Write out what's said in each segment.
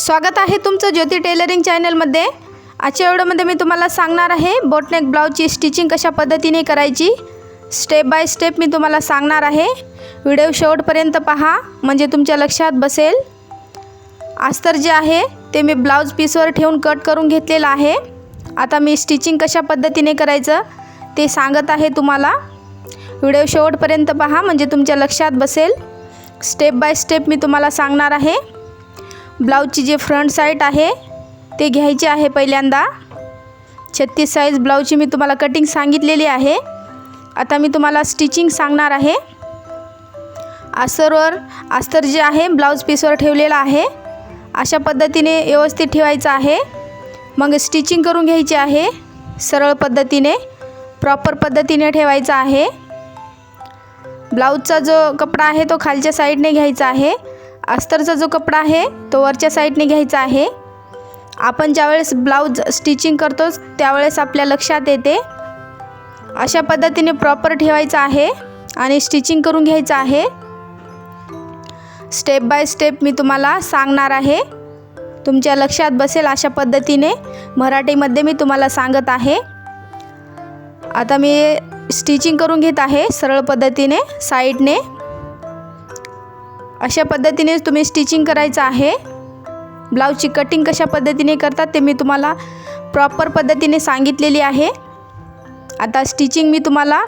स्वागत आहे तुमचं ज्योती टेलरिंग चॅनलमध्ये। आजच्या व्हिडिओमध्ये मी तुम्हाला सांगणार आहे बोटनेक ब्लाउजची स्टिचिंग कशा पद्धतीने करायची। स्टेप बाय स्टेप मी तुम्हाला सांगणार आहे। व्हिडिओ शेवटपर्यंत पहा म्हणजे तुमच्या लक्षात बसेल। अस्तर जे आहे ते मी ब्लाउज पीसवर ठेवून कट करून घेतलेला आहे। आता मी स्टिचिंग कशा पद्धतीने करायचं ते सांगत आहे तुम्हाला। व्हिडिओ शेवटपर्यंत पहा म्हणजे तुमच्या लक्षात बसेल। स्टेप बाय स्टेप मी तुम्हाला सांगणार आहे। ब्लाउजची जे फ्रंट साइड आहे ते घ्यायची आहे। पहिल्यांदा 36 साइज ब्लाउजची मी तुम्हाला कटिंग सांगितलेली आहे। आता मी तुम्हाला स्टिचिंग सांगणार आहे। अस्तर जे आहे ब्लाउज पीसवर ठेवलेला आहे। अशा पद्धतीने व्यवस्थित ठेवायचं आहे। मग स्टिचिंग करून घ्यायची आहे। सरळ पद्धतीने प्रॉपर पद्धतीने ठेवायचा आहे। ब्लाउजचा जो कपडा आहे तो खालच्या साइडने घ्यायचा आहे। अस्तरचा जो कपडा आहे तो वरच्या साइडने घ्यायचा आहे। आपण ज्यावेळेस ब्लाउज स्टिचिंग करतो त्यावेळेस आपल्या लक्षात येते। अशा पद्धतीने प्रॉपर ठेवायचा आहे आणि स्टिचिंग करून घ्यायचं आहे। स्टेप बाय स्टेप मी तुम्हाला सांगणार आहे। तुमच्या लक्षात बसेल अशा पद्धतीने मराठीमध्ये मी तुम्हाला सांगत आहे। आता मी स्टिचिंग करून घेत आहे सरळ पद्धतीने साइडने। अशा पद्धतीने तुम्ही स्टिचिंग करायचं आहे। ब्लाउजची कटिंग कशा पद्धतीने करतात ते मी तुम्हाला प्रॉपर पद्धतीने सांगितलेली आहे। आता स्टिचिंग मी तुम्हाला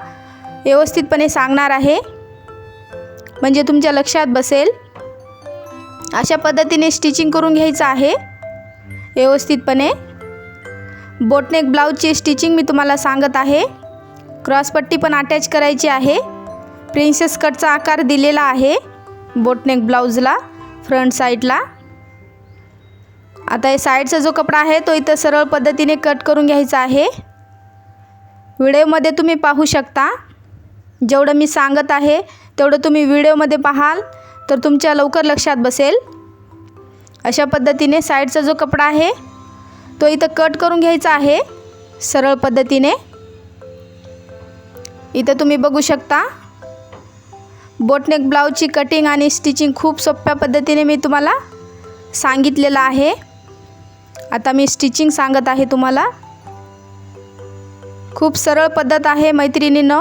व्यवस्थितपणे सांगणार आहे म्हणजे तुमच्या लक्षात बसेल। अशा पद्धतीने स्टिचिंग करून घ्यायचं आहे व्यवस्थितपणे। बोटनेक ब्लाउजची स्टिचिंग मी तुम्हाला सांगत आहे। क्रॉस पट्टी पण अटॅच करायची आहे। प्रिन्सेस कटचा आकार दिलेला आहे बोटनेक ब्लाउजला फ्रंट साइडला। आता हे साइडचा जो कपडा आहे तो इथं सरळ पद्धतीने कट करून घ्यायचा आहे। व्हिडिओमध्ये तुम्ही पाहू शकता। जेवढं मी सांगत आहे तेवढं तुम्ही व्हिडिओमध्ये पाहाल तर तुमच्या लवकर लक्षात बसेल। अशा पद्धतीने साइडचा जो कपडा आहे तो इथं कट करून घ्यायचा आहे सरळ पद्धतीने। इथं तुम्ही बघू शकता बोटनेक ब्लाउजची कटिंग आणि स्टिचिंग खूप सोप्या पद्धतीने मी तुम्हाला सांगितलेलं आहे। आता मी स्टिचिंग सांगत आहे तुम्हाला। खूप सरळ पद्धत आहे मैत्रिणींनो।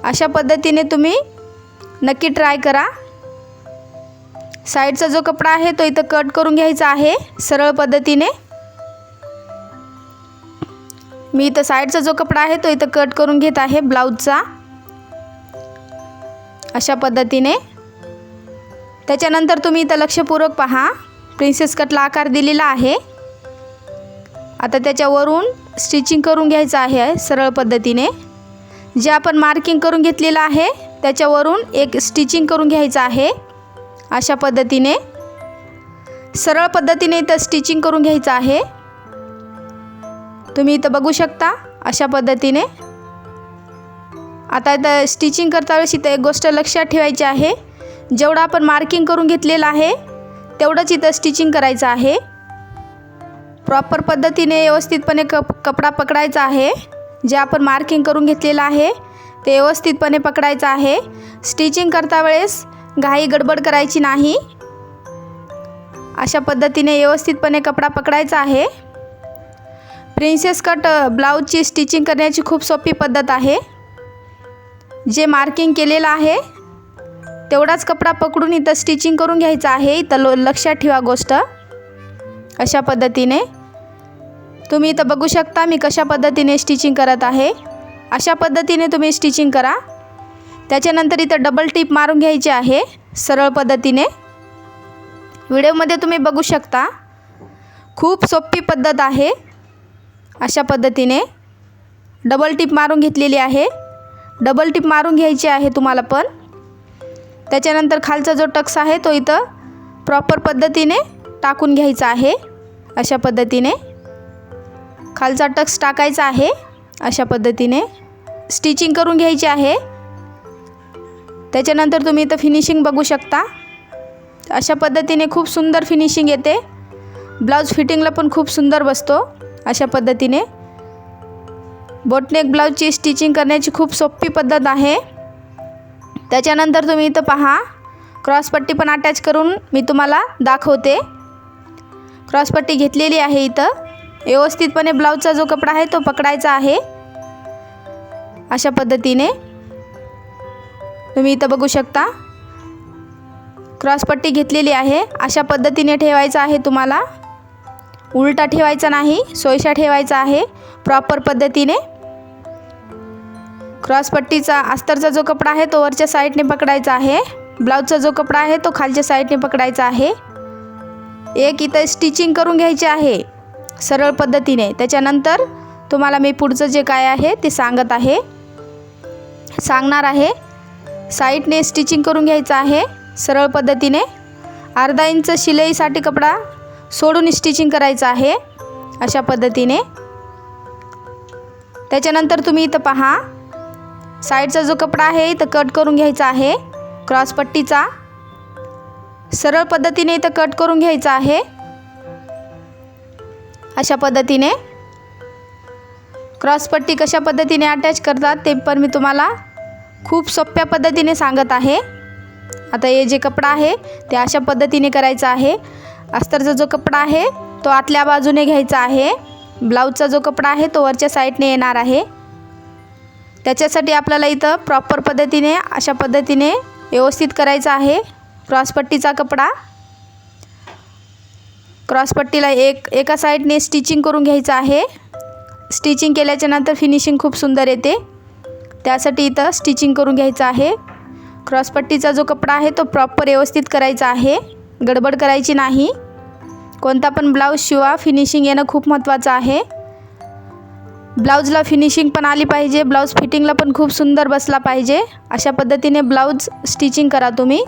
अशा पद्धतीने तुम्ही नक्की ट्राय करा। साइडचा जो कपडा आहे तो इथं कट करून घ्यायचा आहे सरळ पद्धतीने। मी इथं साइडचा जो कपडा आहे तो इथं कट करून घेत आहे ब्लाउजचा अशा पद्धतीने। त्याच्यानंतर तुम्ही इथं लक्षपूर्वक पहा। प्रिन्सेस कटला आकार दिलेला आहे। आता त्याच्यावरून स्टिचिंग करून घ्यायचं आहे सरळ पद्धतीने। जे आपण मार्किंग करून घेतलेलं आहे त्याच्यावरून एक स्टिचिंग करून घ्यायचं आहे अशा पद्धतीने। सरळ पद्धतीने इथं स्टिचिंग करून घ्यायचं आहे। तुम्ही इथं बघू शकता अशा पद्धतीने। आता इथं स्टिचिंग करता वेळेस इथं एक गोष्ट लक्षात ठेवायची आहे। जेवढं आपण मार्किंग करून घेतलेलं आहे तेवढंच इथं स्टिचिंग करायचं आहे। प्रॉपर पद्धतीने व्यवस्थितपणे कपडा पकडायचा आहे। जे आपण मार्किंग करून घेतलेलं आहे ते व्यवस्थितपणे पकडायचं आहे। स्टिचिंग करता वेळेस घाई गडबड करायची नाही। अशा पद्धतीने व्यवस्थितपणे कपडा पकडायचा आहे। प्रिन्सेस कट ब्लाउजची स्टिचिंग करण्याची खूप सोपी पद्धत आहे। जे मार्किंग केलेलं आहे तेवढाच कपडा पकडून इथं स्टिचिंग करून घ्यायचं आहे। इथं लक्षात ठेवा गोष्ट। अशा पद्धतीने तुम्ही इथं बघू शकता मी कशा पद्धतीने स्टिचिंग करत आहे। अशा पद्धतीने तुम्ही स्टिचिंग करा। त्याच्यानंतर इथं डबल टिप मारून घ्यायची आहे सरळ पद्धतीने। व्हिडिओमध्ये तुम्ही बघू शकता खूप सोपी पद्धत आहे। अशा पद्धतीने डबल टिप मारून घेतलेली आहे। डबल टिप मारून घ्यायची आहे तुम्हाला पण। त्याच्यानंतर खालचा जो टक्स आहे तो इथं प्रॉपर पद्धतीने टाकून घ्यायचा आहे अशा पद्धतीने। खालचा टक्स टाकायचा आहे अशा पद्धतीने स्टिचिंग करून घ्यायची आहे। त्याच्यानंतर तुम्ही इथं फिनिशिंग बघू शकता। अशा पद्धतीने खूप सुंदर फिनिशिंग येते। ब्लाउज फिटिंगला पण खूप सुंदर बसतो अशा पद्धतीने। बोटनेक ब्लाउजची स्टिचिंग करण्याची खूप सोपी पद्धत आहे। त्याच्यानंतर तुम्ही इथं पहा क्रॉस पट्टी पण अटॅच करून मी तुम्हाला दाखवते। क्रॉसपट्टी घेतलेली आहे. इथं व्यवस्थितपणे ब्लाऊजचा जो कपडा आहे तो पकडायचा आहे. अशा पद्धतीने तुम्ही इथं बघू शकता क्रॉसपट्टी घेतलेली आहे. अशा पद्धतीने ठेवायचं आहे तुम्हाला. उलटा ठेवायचा नाही, सोयीशा ठेवायचा आहे प्रॉपर पद्धतीने. क्रॉसपट्टीचा अस्तरचा जो कपडा आहे तो वरच्या साईडने पकडायचा आहे. ब्लाऊजचा जो कपडा आहे तो खालच्या साईडने पकडायचा आहे. एक इथं स्टिचिंग करून घ्यायची आहे सरळ पद्धतीने. त्याच्यानंतर तुम्हाला मी पुढचं जे काय आहे ते सांगणार आहे. साईडने स्टिचिंग करून घ्यायचं आहे सरळ पद्धतीने. अर्धा इंच शिलाईसाठी कपडा सोडून स्टिचिंग करायचं आहे अशा पद्धतीने. त्याच्यानंतर तुम्ही इथं पहा साईडचा जो कपडा आहे इथं कट करून घ्यायचा आहे. क्रॉसपट्टीचा सरळ पद्धतीने इथं कट करून घ्यायचा आहे. अशा पद्धतीने क्रॉसपट्टी कशा पद्धतीने अटॅच करतात ते पण मी तुम्हाला खूप सोप्या पद्धतीने सांगत आहे. आता हे जे कपडा आहे ते अशा पद्धतीने करायचं आहे. अस्तरचा जो कपडा आहे तो आतल्या बाजूने घ्यायचा आहे. ब्लाऊजचा जो कपडा आहे तो वरच्या साईडने येणार आहे. त्याच्यासाठी आपल्याला इथं प्रॉपर पद्धतीने अशा पद्धतीने व्यवस्थित करायचा आहे. क्रॉसपट्टीचा कपडा क्रॉसपट्टीला एका साईडने स्टिचिंग करून घ्यायचं आहे. स्टिचिंग केल्याच्या नंतर फिनिशिंग खूप सुंदर येते. त्यासाठी इथं स्टिचिंग करून घ्यायचं आहे. क्रॉसपट्टीचा जो कपडा आहे तो प्रॉपर व्यवस्थित करायचा आहे. गडबड करायची नाही. कोणता पण ब्लाऊज शिवा फिनिशिंग येणं खूप महत्त्वाचं आहे. ब्लाऊजला फिनिशिंग पण आली पाहिजे. ब्लाऊज फिटिंगला पण खूप सुंदर बसला पाहिजे. अशा पद्धतीने ब्लाऊज स्टिचिंग करा तुम्ही.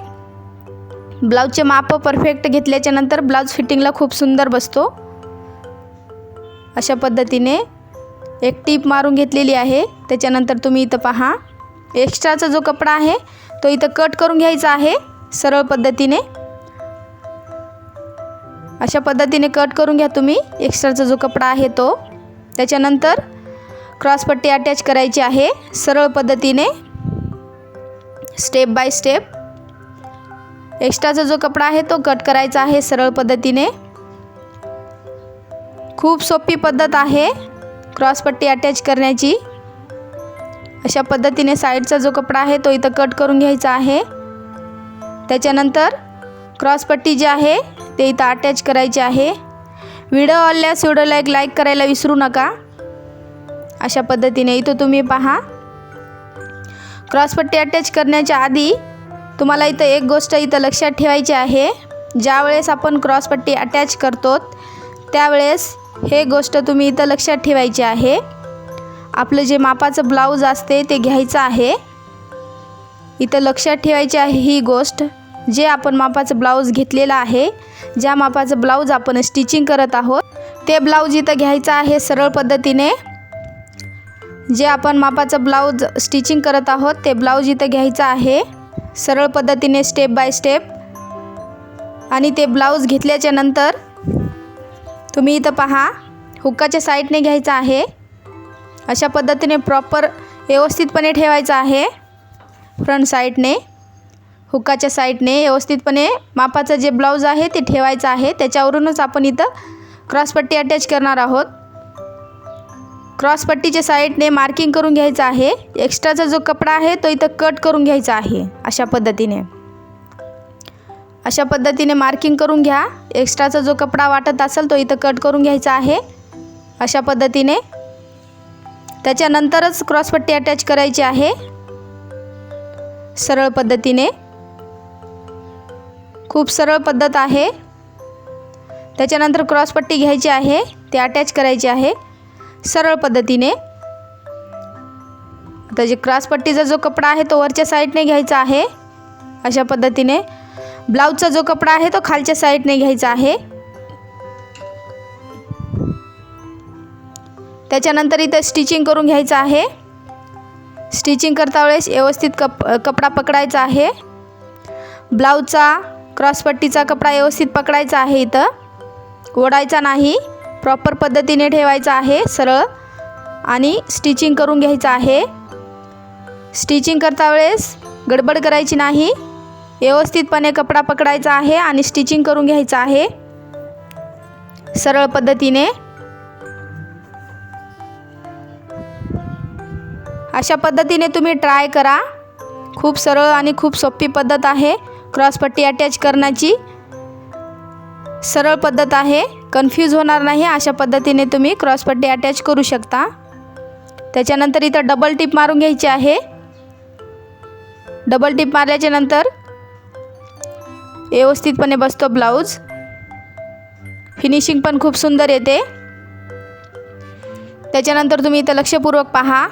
ब्लाऊजचे माप परफेक्ट घेतल्याच्या नंतर ब्लाऊज फिटिंगला खूप सुंदर बसतो. अशा पद्धतीने एक टीप मारून घेतलेली आहे. त्याच्यानंतर तुम्ही इथं पहा एक्स्ट्राचा जो कपडा आहे तो इथं कट करून घ्यायचा आहे सरळ पद्धतीने. अशा पद्धतीने कट करून घ्या तुम्ही एक्स्ट्राचा जो कपडा आहे तो. त्याच्यानंतर क्रॉसपट्टी अटॅच करायची आहे सरळ पद्धतीने स्टेप बाय स्टेप. एक्स्ट्राचा जो कपडा आहे तो कट करायचा आहे सरळ पद्धतीने. खूप सोपी पद्धत आहे क्रॉसपट्टी अटॅच करण्याची. अशा पद्धतीने साईडचा जो कपडा आहे तो इथं कट करून घ्यायचा आहे. त्याच्यानंतर क्रॉसपट्टी जी आहे ते इथं अटॅच करायची आहे. व्हिडिओ आवडल्यास व्हिडिओला एक लाईक करायला विसरू नका. अशा पद्धतीने इथं तुम्ही पहा क्रॉसपट्टी अटॅच करण्याच्या आधी तुम्हाला इथं एक गोष्ट इथं लक्षात ठेवायची आहे. ज्यावेळेस आपण क्रॉसपट्टी अटॅच करतो त्यावेळेस हे गोष्ट तुम्ही इथं लक्षात ठेवायची आहे. आपलं जे मापाचं ब्लाऊज असते ते घ्यायचं आहे. इथं लक्षात ठेवायची आहे ही गोष्ट. जे आपण मापाचं ब्लाऊज घेतलेलं आहे, ज्या मापाचं ब्लाऊज आपण स्टिचिंग करत आहोत ते ब्लाऊज इथं घ्यायचं आहे सरळ पद्धतीने. जे आपण मापाचं ब्लाऊज स्टिचिंग करत आहोत ते ब्लाऊज इथं घ्यायचं आहे सरळ पद्धतीने स्टेप बाय स्टेप. आणि ते ब्लाऊज घेतल्याच्या नंतर तुम्ही इथं पहा हुक्काच्या साईडने घ्यायचं आहे. अशा पद्धतीने प्रॉपर व्यवस्थितपणे ठेवायचं आहे. फ्रंट साईडने हुक्काच्या साईडने व्यवस्थितपणे मापाचं जे ब्लाऊज आहे ते ठेवायचं आहे. त्याच्यावरूनच आपण इथं क्रॉसपट्टी अटॅच करणार आहोत. क्रॉसपट्टीच्या साईडने मार्किंग करून घ्यायचं आहे. एक्स्ट्राचा जो कपडा आहे तो इथं कट करून घ्यायचा आहे. अशा पद्धतीने मार्किंग करून घ्या. एक्स्ट्राचा जो कपडा वाटत असेल तो इथं कट करून घ्यायचा आहे अशा पद्धतीने. त्याच्यानंतरच क्रॉसपट्टी अटॅच करायची आहे सरळ पद्धतीने. खूप सरळ पद्धत आहे. त्याच्यानंतर क्रॉसपट्टी घ्यायची आहे, ते अटॅच करायची आहे सरळ पद्धतीने. आता जे क्रॉसपट्टीचा जो कपडा आहे तो वरच्या साईडने घ्यायचा आहे अशा पद्धतीने. ब्लाऊजचा जो कपडा आहे तो खालच्या साईडने घ्यायचा आहे. त्याच्यानंतर इथं स्टिचिंग करून घ्यायचं आहे. स्टिचिंग करता वेळेस व्यवस्थित कपडा पकडायचा आहे. ब्लाऊजचा क्रॉसपट्टीचा कपडा व्यवस्थित पकडायचा आहे. इथं ओढायचा नाही, प्रॉपर पद्धतीने ठेवायचा आहे सरळ आणि स्टिचिंग करून घ्यायचं आहे. स्टिचिंग करता वेळेस गडबड करायची नाही, व्यवस्थितपणे कपडा पकडायचा आहे आणि स्टिचिंग करून घ्यायचं आहे. सरळ पद्धतीने। अशा पद्धतीने तुम्ही ट्राय करा। खूप सरळ आणि खूप सोपी पद्धत आहे क्रॉसपट्टी अटॅच करण्याची। सरळ पद्धत आहे, कन्फ्यूज होणार नाही अशा पद्धतीने तुम्ही क्रॉसपट्टी अटॅच करू शकता। त्याच्यानंतर इथं डबल टिप मारून घ्यायची आहे। डबल टिप मारल्याच्या नंतर व्यवस्थितपणे बसतो ब्लाऊज। फिनिशिंग पण खूप सुंदर येते। त्याच्यानंतर तुम्ही इथं लक्षपूर्वक पहा,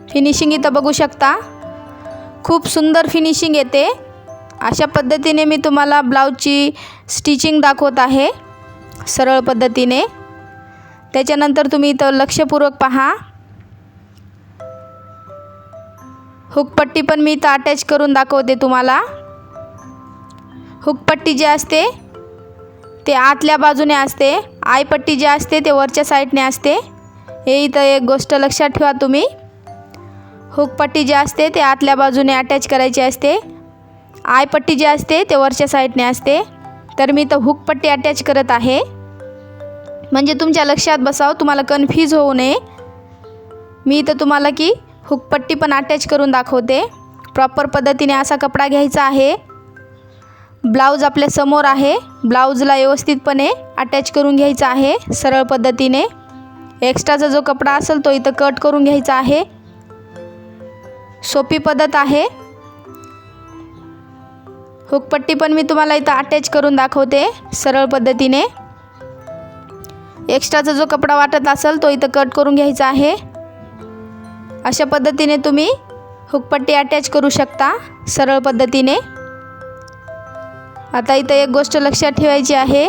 फिनिशिंग इथं बघू शकता, खूप सुंदर फिनिशिंग येते। अशा पद्धतीने मी तुम्हाला ब्लाऊजची स्टिचिंग दाखवत आहे सरळ पद्धतीने। त्याच्यानंतर तुम्ही इथं लक्षपूर्वक पहा, हुकपट्टी पण मी इथं अटॅच करून दाखवते तुम्हाला। हुकपट्टी जी असते ते आतल्या बाजूने असते, आयपट्टी जी असते ते वरच्या साईडने असते। हे इथं एक गोष्ट लक्षात ठेवा तुम्ही, हुकपट्टी जी असते ते आतल्या बाजूने अटॅच करायची असते, आयपट्टी जी असते ते वरच्या साईडने असते। तर मी इथं हुकपट्टी अटॅच करत आहे म्हणजे तुमच्या लक्षात बसावं, तुम्हाला कन्फ्यूज होऊ नये। मी इथं तुम्हाला की हुकपट्टी पण अटॅच करून दाखवते। प्रॉपर पद्धतीने असा कपडा घ्यायचा आहे। ब्लाऊज आपल्या समोर आहे, ब्लाऊजला व्यवस्थितपणे अटॅच करून घ्यायचा आहे सरळ पद्धतीने। एक्स्ट्राचा जो कपडा असेल तो इथं कट करून घ्यायचा आहे। सोपी पद्धत आहे। हुकपट्टी पण मी तुम्हाला इथं अटॅच करून दाखवते सरळ पद्धतीने। एक्स्ट्राचा जो कपडा वाटत असेल तो इथं कट करून घ्यायचा आहे। अशा पद्धतीने तुम्ही हुकपट्टी अटॅच करू शकता सरळ पद्धतीने। आता इथं एक गोष्ट लक्षात ठेवायची आहे,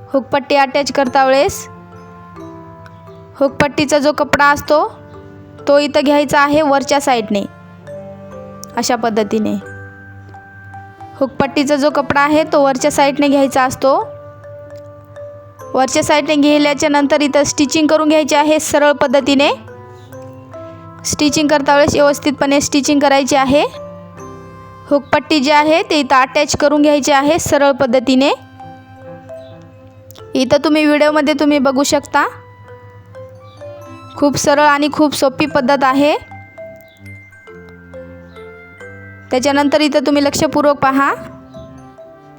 हुकपट्टी अटॅच करता वेळेस हुकपट्टीचा जो कपडा असतो तो इथं घ्यायचा आहे वरच्या साईडने। अशा पद्धतीने हुकपट्टीचा जो कपडा आहे तो वरच्या साईडने घ्यायचा असतो। वरच्या साईडने घेतल्याच्या नंतर इथं स्टिचिंग करून घ्यायची आहे सरळ पद्धतीने। स्टिचिंग करता वेळेस व्यवस्थितपणे स्टिचिंग करायची आहे। हुकपट्टी जी आहे ते इथं अटॅच करून घ्यायची आहे सरळ पद्धतीने। इथं तुम्ही व्हिडिओमध्ये तुम्ही बघू शकता, खूप सरळ आणि खूप सोपी पद्धत आहे। त्याच्यानंतर इथं तुम्ही लक्षपूर्वक पहा,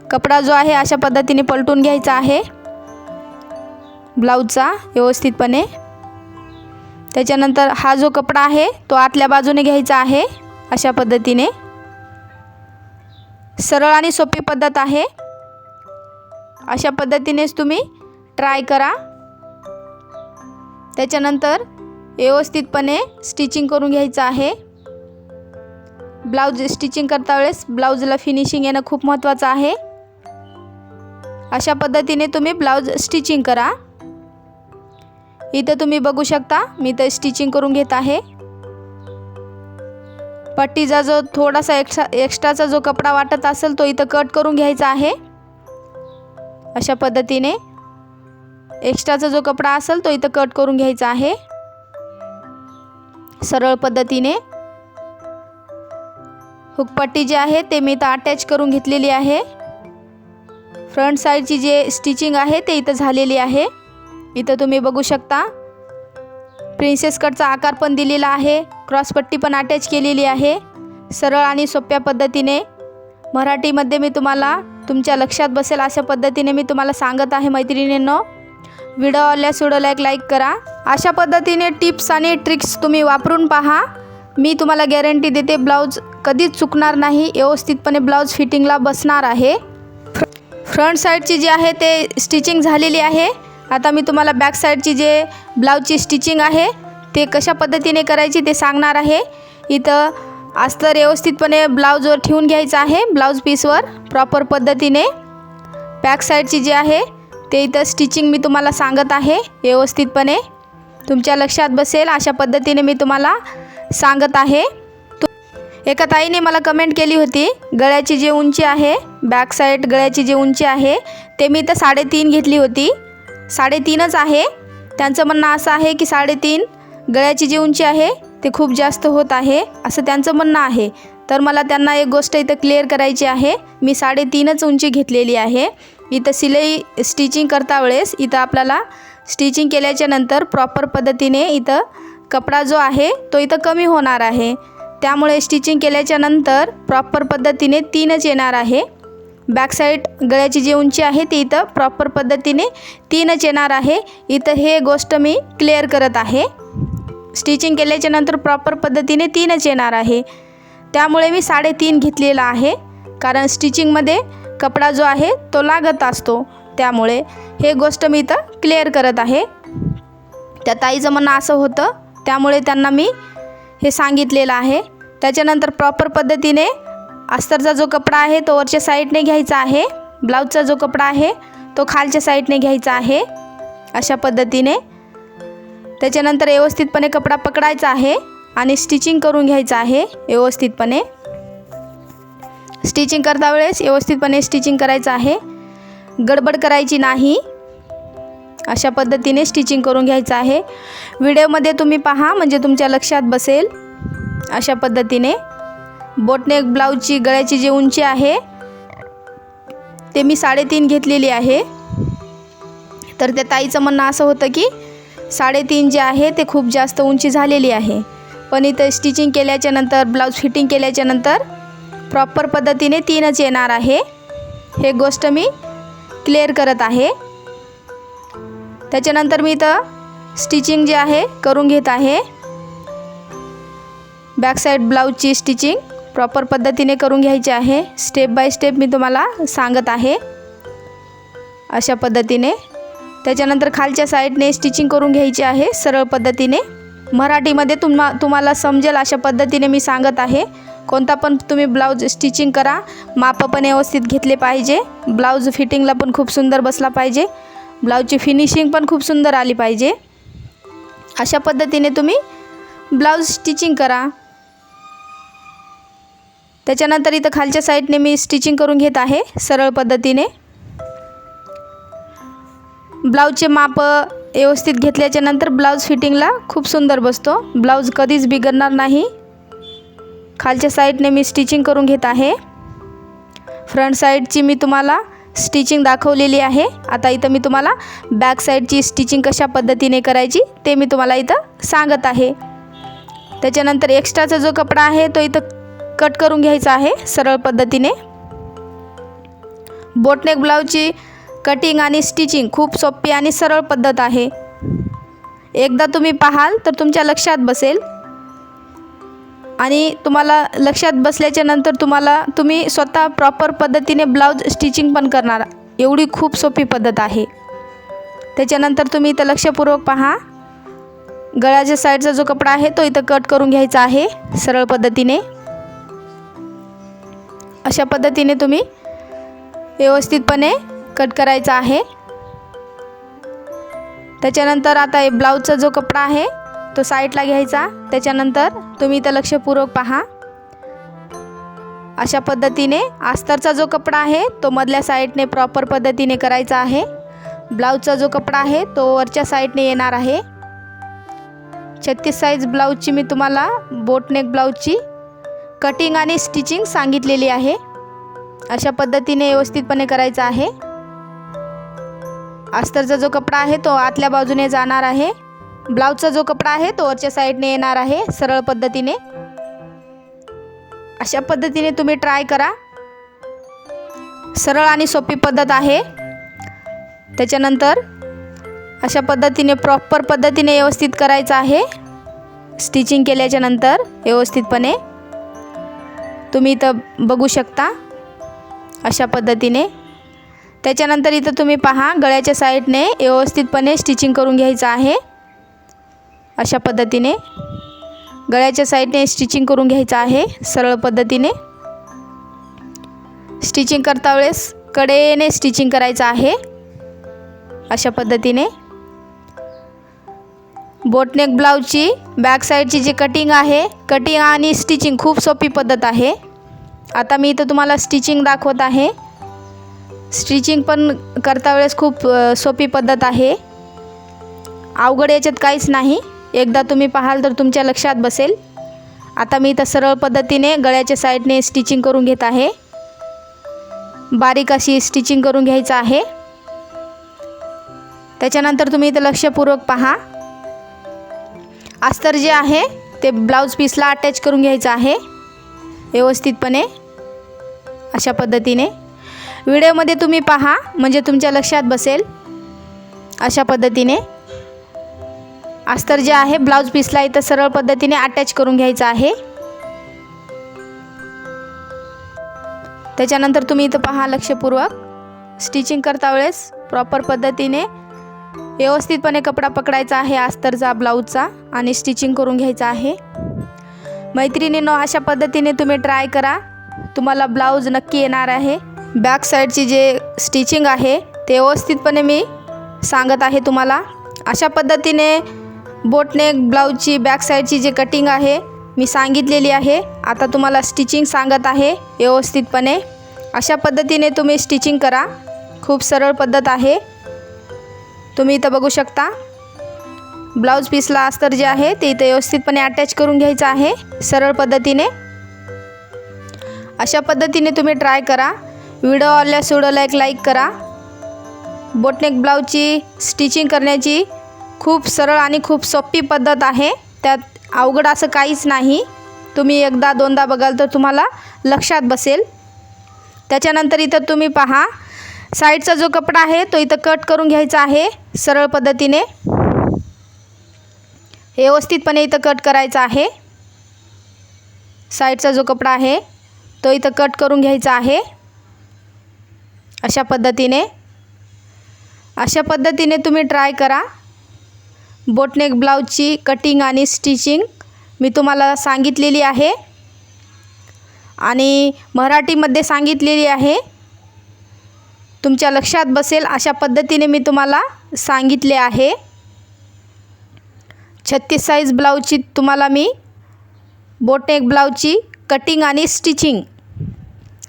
कपडा जो आहे अशा पद्धतीने पलटून घ्यायचा आहे ब्लाऊजचा व्यवस्थितपणे। त्याच्यानंतर हा जो कपडा आहे तो आतल्या बाजूने घ्यायचा आहे अशा पद्धतीने। सरळ आणि सोपी पद्धत आहे। अशा पद्धतीनेच तुम्ही ट्राय करा। त्याच्यानंतर व्यवस्थितपणे स्टिचिंग करून घ्यायचं आहे। ब्लाऊज स्टिचिंग करता वेळेस ब्लाऊजला फिनिशिंग येणं खूप महत्त्वाचं आहे। अशा पद्धतीने तुम्ही ब्लाऊज स्टिचिंग करा। इथं तुम्ही बघू शकता, मी इथं स्टिचिंग करून घेत आहे। पट्टीचा जो थोडासा एक्स्ट्राचा जो कपडा वाटत असेल तो इथं कट करून घ्यायचा आहे अशा पद्धतीने। एक्स्ट्राचा जो कपडा असेल तो इथं कट करून घ्यायचा आहे सरळ पद्धतीने। हुकपट्टी जी आहे ते मी इथं अटॅच करून घेतलेली आहे। फ्रंट साईडची जे स्टिचिंग आहे ते इथं झालेली आहे। इथं तुम्ही बघू शकता, प्रिन्सेस कटचा आकार पण दिलेला आहे, क्रॉसपट्टी पण अटॅच केलेली आहे सरळ आणि सोप्या पद्धतीने। मराठीमध्ये मी तुम्हाला तुमच्या लक्षात बसेल अशा पद्धतीने मी तुम्हाला सांगत आहे मैत्रिणींनो। व्हिडिओ आवडल्यास व्हिडिओला एक लाईक करा। अशा पद्धतीने टिप्स आणि ट्रिक्स तुम्ही वापरून पहा। मी तुम्हाला गॅरंटी देते, ब्लाऊज कधीच चुकणार नाही, व्यवस्थितपणे ब्लाऊज फिटिंगला बसणार आहे। फ्रंट साईडची जी आहे ते स्टिचिंग झालेली आहे। आता मी तुम्हाला बॅक साईडची जे ब्लाऊजची स्टिचिंग आहे ते कशा पद्धतीने करायची ते सांगणार आहे। इथं अस्तर व्यवस्थितपणे ब्लाऊजवर ठेवून घ्यायचं आहे, ब्लाऊज पीसवर प्रॉपर पद्धतीने। बॅक साईडची जी आहे ते इथं स्टिचिंग मी तुम्हाला सांगत आहे व्यवस्थितपणे, तुमच्या लक्षात बसेल अशा पद्धतीने मी तुम्हाला सांगत आहे। एका ताईने मला कमेंट केली होती, गळ्याची जी उंची आहे, बॅक साईड गळ्याची जी उंची आहे ते मी इथं 3.5 घेतली होती, 3.5च आहे। त्यांचं म्हणणं असं आहे की 3.5 गळ्याची जी उंची आहे ते खूप जास्त होत आहे असं त्यांचं म्हणणं आहे। तर मला त्यांना एक गोष्ट इथं क्लिअर करायची आहे, मी 3.5च उंची घेतलेली आहे। इथं शिलाई स्टिचिंग करता वेळेस इथं आपल्याला स्टिचिंग केल्याच्या नंतर प्रॉपर पद्धतीने इथं कपडा जो आहे तो इथं कमी होणार आहे। त्यामुळे स्टिचिंग केल्याच्या नंतर प्रॉपर पद्धतीने 3च येणार आहे। बॅक साईड गळ्याची जी उंची आहे ती इथं प्रॉपर पद्धतीने 3च येणार आहे। इथं हे गोष्ट मी क्लिअर करत आहे। स्टिचिंग केल्याच्या नंतर प्रॉपर पद्धतीने 3च येणार आहे। त्यामुळे मी 3.5 घेतलेला आहे, कारण स्टिचिंगमध्ये कपडा जो आहे तो लागत असतो। त्यामुळे हे गोष्ट मी इथं क्लिअर करत आहे। त्या ताईचं म्हणणं असं होतं, त्यामुळे त्यांना मी हे सांगितलेलं आहे। त्याच्यानंतर प्रॉपर पद्धतीने अस्तरचा जो कपडा आहे तो वरच्या साईडने घ्यायचा आहे, ब्लाऊजचा जो कपडा आहे तो खालच्या साईडने घ्यायचा आहे अशा पद्धतीने। त्याच्यानंतर व्यवस्थितपणे कपडा पकडायचा आहे आणि स्टिचिंग करून घ्यायचं आहे व्यवस्थितपणे। स्टिचिंग करता वेळेस व्यवस्थितपणे स्टिचिंग करायचं आहे, गडबड करायची नाही। अशा पद्धतीने स्टिचिंग करून घ्यायचं आहे। व्हिडिओमध्ये तुम्ही पहा म्हणजे तुमच्या लक्षात बसेल। अशा पद्धतीने बोटनेक ब्लाऊजची गळ्याची जी उंची आहे ते मी 3.5 घेतलेली आहे। तर त्या ताईचं म्हणणं असं होतं की 3.5 जे आहे ते खूप जास्त उंची झालेली आहे, पण इथं स्टिचिंग केल्याच्या नंतर ब्लाऊज फिटिंग केल्याच्या नंतर प्रॉपर पद्धतीने 3च येणार आहे। हे गोष्ट मी क्लिअर करत आहे। त्याच्यानंतर मी इथं स्टिचिंग जे आहे करून घेत आहे। बॅक साईड ब्लाऊजची स्टिचिंग प्रॉपर पद्धतीने करून घ्यायची आहे। स्टेप बाय स्टेप मी तुम्हाला सांगत आहे अशा पद्धतीने। त्याच्यानंतर खालच्या साईडने स्टिचिंग करून घ्यायची आहे सरळ पद्धतीने। मराठीमध्ये तुम्हाला समजेल अशा पद्धतीने मी सांगत आहे। कोणता पण तुम्ही ब्लाऊज स्टिचिंग करा, माप पण व्यवस्थित घेतले पाहिजे, ब्लाऊज फिटिंगला पण खूप सुंदर बसला पाहिजे, ब्लाऊजची फिनिशिंग पण खूप सुंदर आली पाहिजे। अशा पद्धतीने तुम्ही ब्लाऊज स्टिचिंग करा। त्याच्यानंतर इथं खालच्या साईडने मी स्टिचिंग करून घेत आहे सरळ पद्धतीने। ब्लाऊजचे माप व्यवस्थित घेतल्याच्या नंतर ब्लाऊज फिटिंगला खूप सुंदर बसतो, ब्लाऊज कधीच बिघडणार नाही। खालच्या साईडने मी स्टिचिंग करून घेत आहे। फ्रंट साईडची मी तुम्हाला स्टिचिंग दाखवलेली आहे। आता इथं मी तुम्हाला बॅक साईडची स्टिचिंग कशा पद्धतीने करायची ते मी तुम्हाला इथं सांगत आहे। त्याच्यानंतर एक्स्ट्राचा जो कपडा आहे तो इथं कट करून घ्यायचा आहे सरळ पद्धतीने। बोटनेक ब्लाऊजची कटिंग आणि स्टिचिंग खूप सोपी आणि सरळ पद्धत आहे। एकदा तुम्ही पाहाल तर तुमच्या लक्षात बसेल आणि तुम्हाला लक्षात बसल्याच्या नंतर तुम्ही स्वतः प्रॉपर पद्धतीने ब्लाऊज स्टिचिंग पण करणार, एवढी खूप सोपी पद्धत आहे। त्याच्यानंतर तुम्ही इथं लक्षपूर्वक पहा, गळ्याच्या साईडचा जो कपडा आहे तो इथं कट करून घ्यायचा आहे सरळ पद्धतीने। अशा पद्धतीने तुम्ही व्यवस्थितपणे कट करायचा आहे। त्याच्यानंतर आता हे ब्लाऊजचा जो कपडा आहे तो साईडला घ्यायचा। त्याच्यानंतर तुम्ही इथं लक्षपूर्वक पहा, अशा पद्धतीने अस्तरचा जो कपडा आहे तो मधल्या साईडने प्रॉपर पद्धतीने करायचा आहे। ब्लाऊजचा जो कपडा आहे तो वरच्या साईडने येणार आहे। 36 साईज ब्लाऊजची मी तुम्हाला बोटनेक ब्लाऊजची कटिंग आणि स्टिचिंग सांगितलेली आहे। अशा पद्धतीने व्यवस्थितपणे करायचा आहे। अस्तरचा जो कपडा आहे तो आतल्या बाजूने जाणार आहे, ब्लाऊजचा जो कपडा आहे तो वरच्या साईडने येणार आहे सरळ पद्धतीने। अशा पद्धतीने तुम्ही ट्राय करा, सरळ आणि सोपी पद्धत आहे। त्याच्यानंतर अशा पद्धतीने प्रॉपर पद्धतीने व्यवस्थित करायचं आहे। स्टिचिंग केल्याच्या नंतर व्यवस्थितपणे तुम्ही इथं बघू शकता अशा पद्धतीने। त्याच्यानंतर इथं तुम्ही पहा, गळ्याच्या साईडने व्यवस्थितपणे स्टिचिंग करून घ्यायचं आहे। अशा पद्धतीने गळ्याच्या साईडने स्टिचिंग करून घ्यायचं आहे सरळ पद्धतीने। स्टिचिंग करता वेळेस कडेने स्टिचिंग करायचं आहे अशा पद्धतीने। बोटनेक ब्लाऊजची बॅक साईडची जी कटिंग आहे, कटिंग आणि स्टिचिंग खूप सोपी पद्धत आहे। आता मी इथं तुम्हाला स्टिचिंग दाखवत आहे। स्टिचिंग पण करता वेळेस खूप सोपी पद्धत आहे, अवघड याच्यात काहीच नाही। एकदा तुम्ही पाहाल तर तुमच्या लक्षात बसेल। आता मी इथं सरळ पद्धतीने गळ्याच्या साईडने स्टिचिंग करून घेत आहे। बारीक अशी स्टिचिंग करून घ्यायचं आहे। त्याच्यानंतर तुम्ही इथं लक्षपूर्वक पहा, अस्तर जे आहे ते ब्लाऊज पीसला अटॅच करून घ्यायचं आहे व्यवस्थितपणे अशा पद्धतीने। व्हिडिओमध्ये तुम्ही पहा म्हणजे तुमच्या लक्षात बसेल। अशा पद्धतीने अस्तर जे आहे ब्लाऊज पीसला इथं सरळ पद्धतीने अटॅच करून घ्यायचं आहे। त्याच्यानंतर तुम्ही इथं पहा लक्षपूर्वक, स्टिचिंग करता वेळेस प्रॉपर पद्धतीने व्यवस्थितपणे कपडा पकडायचा आहे अस्तरचा ब्लाऊजचा आणि स्टिचिंग करून घ्यायचं आहे। मैत्रिणींनो, अशा पद्धतीने तुम्ही ट्राय करा, तुम्हाला ब्लाऊज नक्की येणार आहे। बॅक साईडची जे स्टिचिंग आहे ते व्यवस्थितपणे मी सांगत आहे तुम्हाला। अशा पद्धतीने बोटनेक ब्लाऊजची बॅक साईडची जे कटिंग आहे मी सांगितलेली आहे। आता तुम्हाला स्टिचिंग सांगत आहे व्यवस्थितपणे। अशा पद्धतीने तुम्ही स्टिचिंग करा, खूप सरळ पद्धत आहे। तुम्ही इथं बघू शकता, ब्लाऊज पीसला अस्तर जे आहे ते इथं व्यवस्थितपणे अटॅच करून घ्यायचं आहे सरळ पद्धतीने। अशा पद्धतीने तुम्ही ट्राय करा। व्हिडिओ आवडल्यास व्हिडिओला एक लाईक करा। बोटनेक ब्लाऊजची स्टिचिंग करण्याची खूप सरळ आणि खूप सोपी पद्धत आहे, त्यात अवघड असं काहीच नाही। तुम्ही एकदा दोनदा बघाल तर तुम्हाला लक्षात बसेल। त्याच्यानंतर इथं तुम्ही पहा, साईडचा जो कपडा आहे तो इथं कट करून घ्यायचा आहे सरळ पद्धतीने। व्यवस्थितपणे इथं कट करायचा आहे। साईडचा जो कपडा आहे तो इथं कट करून घ्यायचा आहे अशा पद्धतीने। अशा पद्धतीने तुम्ही ट्राय करा। बोटनेक ब्लाऊजची कटिंग आणि स्टिचिंग मी तुम्हाला सांगितलेली आहे आणि मराठीमध्ये सांगितलेली आहे, तुमच्या लक्षात बसेल अशा पद्धतीने मी तुम्हाला सांगितले आहे। 36 साईज ब्लाऊजची तुम्हाला मी बोटनेक ब्लाऊजची कटिंग आणि स्टिचिंग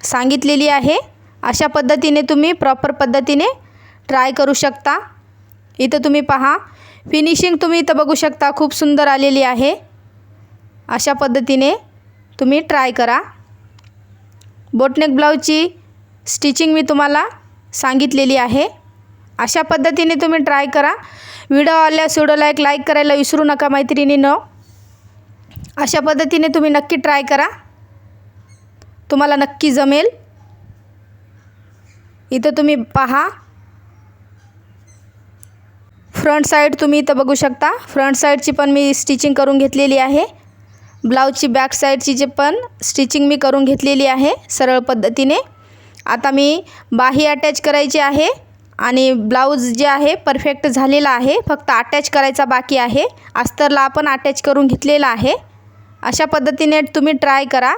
सांगितलेली आहे। अशा पद्धतीने तुम्ही प्रॉपर पद्धतीने ट्राय करू शकता। इथं तुम्ही पहा, फिनिशिंग तुम्ही इथं बघू शकता, खूप सुंदर आलेली आहे। अशा पद्धतीने तुम्ही ट्राय करा। बोटनेक ब्लाऊजची स्टिचिंग मी तुम्हाला सांगितलेली आहे। अशा पद्धतीने तुम्ही ट्राय करा। व्हिडिओ आवडल्यास व्हिडिओला एक लाईक करायला विसरू नका मैत्रिणींनो। अशा पद्धतीने तुम्ही नक्की ट्राय करा, तुम्हाला नक्की जमेल। इथं तुम्ही पहा, फ्रंट साईड तुम्ही इथं बघू शकता, फ्रंट साईडची पण मी स्टिचिंग करून घेतलेली आहे। ब्लाऊजची बॅक साईडची जे पण स्टिचिंग मी करून घेतलेली आहे सरळ पद्धतीने। आता मी बाही अटॅच करायची आहे आणि ब्लाऊज जे आहे परफेक्ट झालेला आहे, फक्त अटॅच करायचा बाकी आहे। अस्तरला आपण अटॅच करून घेतलेला आहे। अशा पद्धतीने तुम्ही ट्राय करा।